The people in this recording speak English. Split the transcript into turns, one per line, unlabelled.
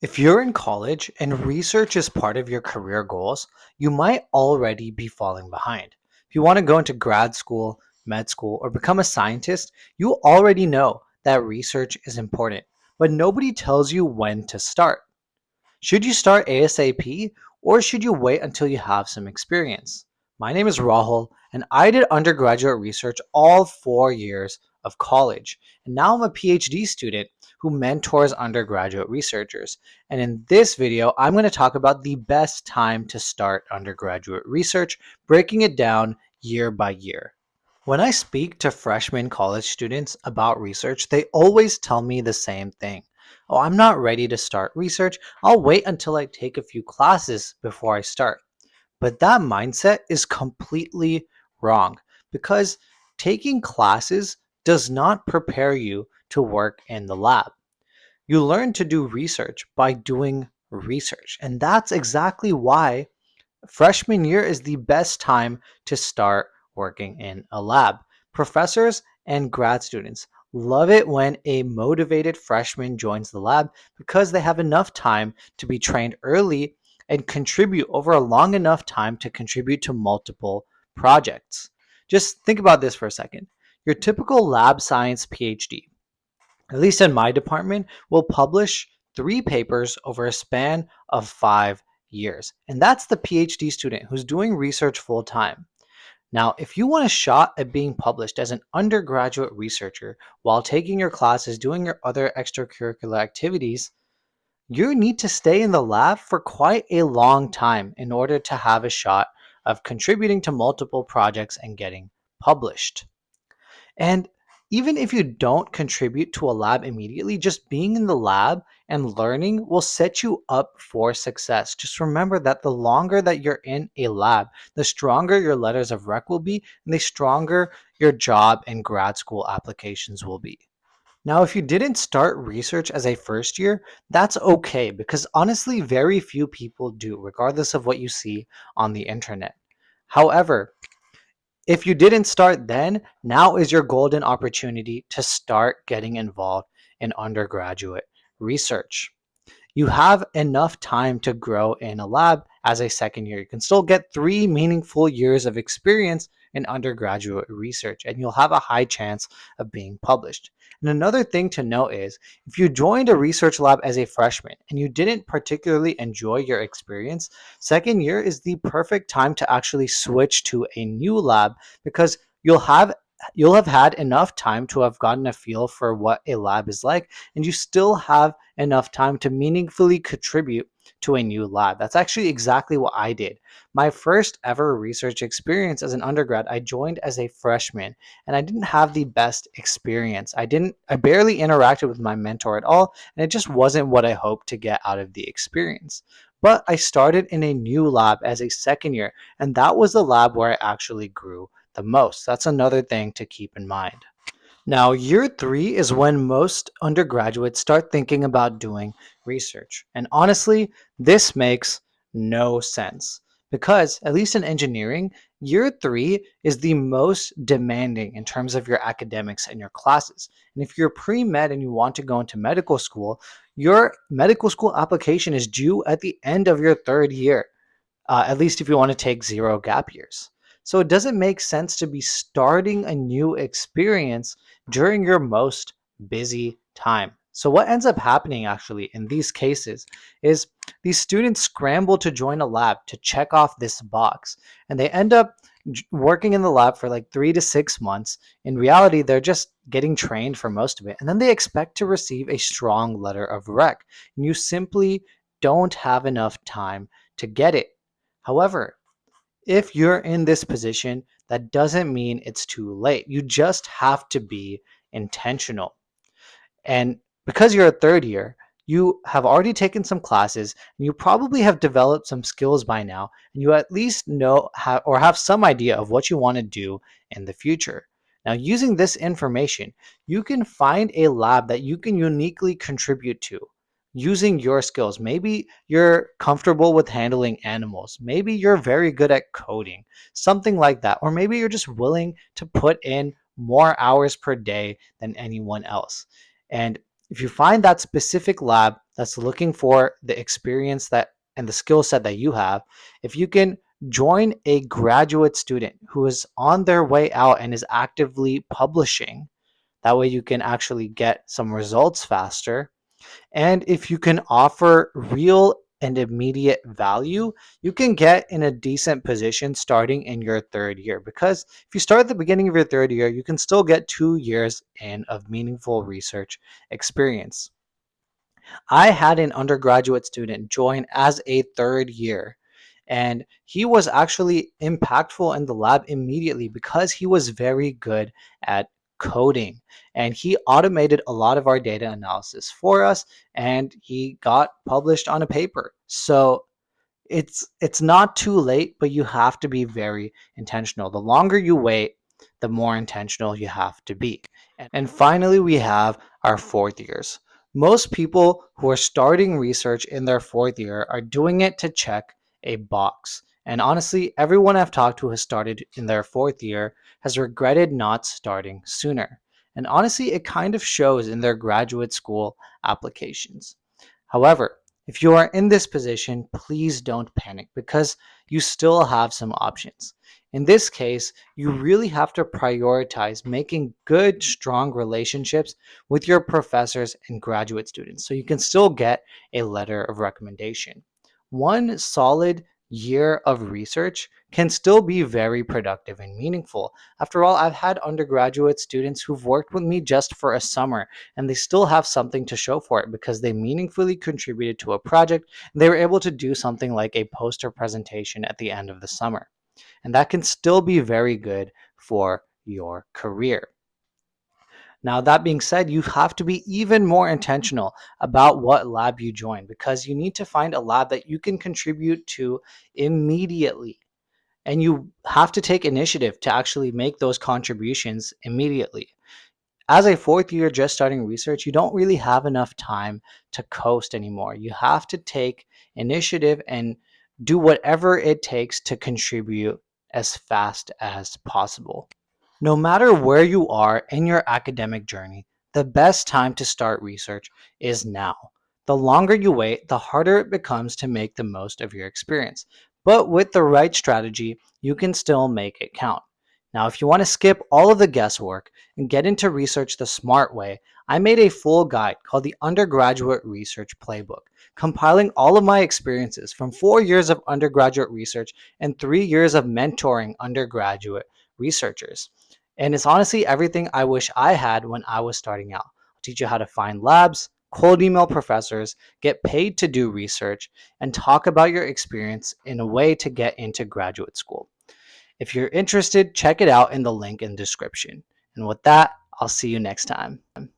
If you're in college and research is part of your career goals, you might already be falling behind. If you want to go into grad school, med school, or become a scientist, you already know that research is important, but nobody tells you when to start. Should you start ASAP or should you wait until you have some experience? My name is Rahul, and I did undergraduate research all 4 years of college. And now I'm a PhD student who mentors undergraduate researchers. And in this video, I'm going to talk about the best time to start undergraduate research, breaking it down year by year. When I speak to freshman college students about research, they always tell me the same thing. Oh, I'm not ready to start research. I'll wait until I take a few classes before I start. But that mindset is completely wrong because taking classes does not prepare you to work in the lab. You learn to do research by doing research. And that's exactly why freshman year is the best time to start working in a lab. Professors and grad students love it when a motivated freshman joins the lab because they have enough time to be trained early and contribute over a long enough time to contribute to multiple projects. Just think about this for a second. Your typical lab science PhD, at least in my department, will publish 3 papers over a span of 5 years. And that's the PhD student who's doing research full time. Now, if you want a shot at being published as an undergraduate researcher while taking your classes, doing your other extracurricular activities, you need to stay in the lab for quite a long time in order to have a shot of contributing to multiple projects and getting published. And even if you don't contribute to a lab immediately, just being in the lab and learning will set you up for success. Just remember that the longer that you're in a lab, the stronger your letters of rec will be, and the stronger your job and grad school applications will be. Now, if you didn't start research as a first year, that's okay because honestly, very few people do, regardless of what you see on the internet. However, if you didn't start then, now is your golden opportunity to start getting involved in undergraduate research. You have enough time to grow in a lab as a second year. You can still get 3 meaningful years of experience in undergraduate research, and you'll have a high chance of being published. And another thing to note is if you joined a research lab as a freshman and you didn't particularly enjoy your experience, second year is the perfect time to actually switch to a new lab because you'll have had enough time to have gotten a feel for what a lab is like, and you still have enough time to meaningfully contribute to a new lab. That's actually exactly what I did. My first ever research experience as an undergrad, I joined as a freshman and I didn't have the best experience. I barely interacted with my mentor at all, and it just wasn't what I hoped to get out of the experience. But I started in a new lab as a second year, and that was the lab where I actually grew the most. That's another thing to keep in mind. Now, year 3 is when most undergraduates start thinking about doing research. And honestly, this makes no sense because, at least in engineering, year 3 is the most demanding in terms of your academics and your classes. And if you're pre med and you want to go into medical school, your medical school application is due at the end of your third year, at least if you want to take 0 gap years. So it doesn't make sense to be starting a new experience during your most busy time. So what ends up happening actually in these cases is these students scramble to join a lab to check off this box, and they end up working in the lab for like 3 to 6 months. In reality, they're just getting trained for most of it, and then they expect to receive a strong letter of rec, and you simply don't have enough time to get it. However, if you're in this position, that doesn't mean it's too late. You just have to be intentional. And because you're a third year, you have already taken some classes and you probably have developed some skills by now, and you at least know how, or have some idea of what you want to do in the future. Now, using this information, you can find a lab that you can uniquely contribute to using your skills. Maybe you're comfortable with handling animals. Maybe you're very good at coding, something like that. Or maybe you're just willing to put in more hours per day than anyone else. And If you find that specific lab that's looking for the experience that and the skill set that you have, if you can join a graduate student who is on their way out and is actively publishing, that way you can actually get some results faster. And if you can offer real and immediate value, you can get in a decent position starting in your third year. Because if you start at the beginning of your third year, you can still get 2 years in of meaningful research experience. I had an undergraduate student join as a third year, and he was actually impactful in the lab immediately because he was very good at coding, and he automated a lot of our data analysis for us, and he got published on a paper. So it's not too late, but you have to be very intentional. The longer you wait, the more intentional you have to be. And finally, we have our fourth years. Most people who are starting research in their fourth year are doing it to check a box. And honestly, everyone I've talked to who has started in their fourth year has regretted not starting sooner. And honestly, it kind of shows in their graduate school applications. However, if you are in this position, please don't panic because you still have some options. In this case, you really have to prioritize making good, strong relationships with your professors and graduate students so you can still get a letter of recommendation. One solid year of research can still be very productive and meaningful. After all, I've had undergraduate students who've worked with me just for a summer and they still have something to show for it because they meaningfully contributed to a project and they were able to do something like a poster presentation at the end of the summer. And that can still be very good for your career. Now, that being said, you have to be even more intentional about what lab you join because you need to find a lab that you can contribute to immediately. And you have to take initiative to actually make those contributions immediately. As a fourth year just starting research, you don't really have enough time to coast anymore. You have to take initiative and do whatever it takes to contribute as fast as possible. No matter where you are in your academic journey, the best time to start research is now. The longer you wait, the harder it becomes to make the most of your experience. But with the right strategy, you can still make it count. Now, if you want to skip all of the guesswork and get into research the smart way, I made a full guide called the Undergraduate Research Playbook, compiling all of my experiences from 4 years of undergraduate research and 3 years of mentoring undergraduate researchers. And it's honestly everything I wish I had when I was starting out. I'll teach you how to find labs, cold email professors, get paid to do research, and talk about your experience in a way to get into graduate school. If you're interested, check it out in the link in the description. And with that, I'll see you next time.